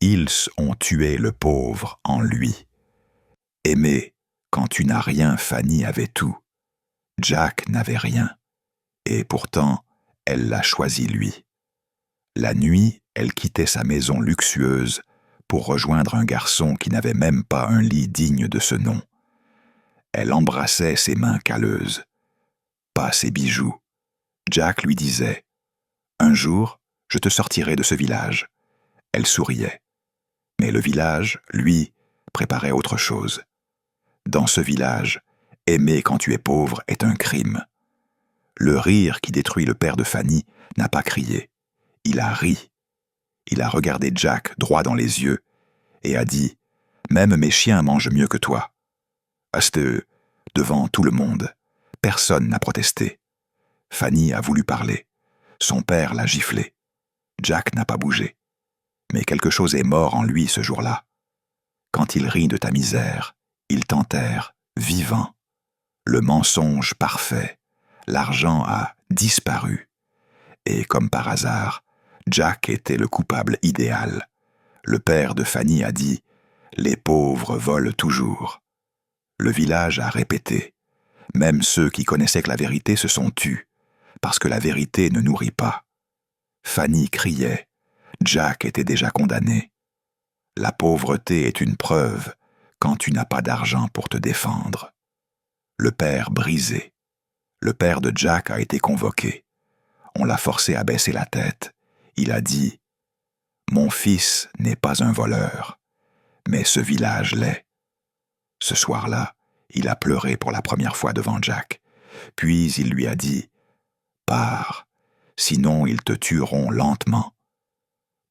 Ils ont tué le pauvre en lui. Aimer quand tu n'as rien, Fanny avait tout. Jack n'avait rien, et pourtant, elle l'a choisi lui. La nuit, elle quittait sa maison luxueuse pour rejoindre un garçon qui n'avait même pas un lit digne de ce nom. Elle embrassait ses mains calleuses, pas ses bijoux. Jack lui disait « Un jour, je te sortirai de ce village ». Elle souriait. Mais le village, lui, préparait autre chose. Dans ce village, aimer quand tu es pauvre est un crime. Le rire qui détruit le père de Fanny n'a pas crié. Il a ri. Il a regardé Jack droit dans les yeux et a dit « Même mes chiens mangent mieux que toi ». Devant tout le monde, personne n'a protesté. Fanny a voulu parler. Son père l'a giflé. Jack n'a pas bougé. Mais quelque chose est mort en lui ce jour-là. Quand il rit de ta misère, il t'enterre, vivant. Le mensonge parfait, l'argent a disparu. Et comme par hasard, Jack était le coupable idéal. Le père de Fanny a dit « Les pauvres volent toujours ». Le village a répété. Même ceux qui connaissaient que la vérité se sont tus, parce que la vérité ne nourrit pas. Fanny criait. Jack était déjà condamné. La pauvreté est une preuve quand tu n'as pas d'argent pour te défendre. Le père brisé. Le père de Jack a été convoqué. On l'a forcé à baisser la tête. Il a dit « Mon fils n'est pas un voleur, mais ce village l'est. » Ce soir-là, il a pleuré pour la première fois devant Jack. Puis il lui a dit « Pars, sinon ils te tueront lentement. »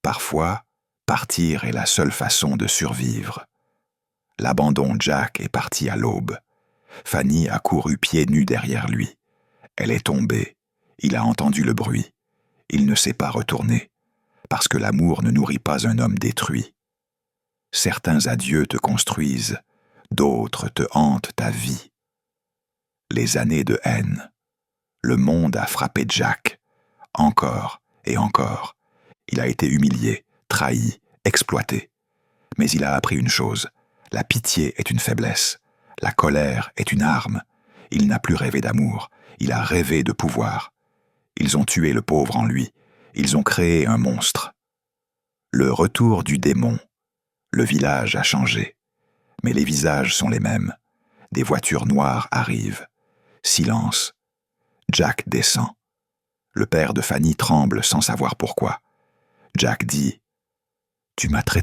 Parfois, partir est la seule façon de survivre. L'abandon Jack est parti à l'aube. Fanny a couru pieds nus derrière lui. Elle est tombée. Il a entendu le bruit. Il ne s'est pas retourné, parce que l'amour ne nourrit pas un homme détruit. Certains adieux te construisent, d'autres te hantent ta vie. Les années de haine. Le monde a frappé Jack, encore et encore. Il a été humilié, trahi, exploité. Mais il a appris une chose, la pitié est une faiblesse, la colère est une arme. Il n'a plus rêvé d'amour, il a rêvé de pouvoir. Ils ont tué le pauvre en lui, ils ont créé un monstre. Le retour du démon. Le village a changé, mais les visages sont les mêmes. Des voitures noires arrivent. Silence. Jack descend. Le père de Fanny tremble sans savoir pourquoi. Jack dit « Tu m'as traité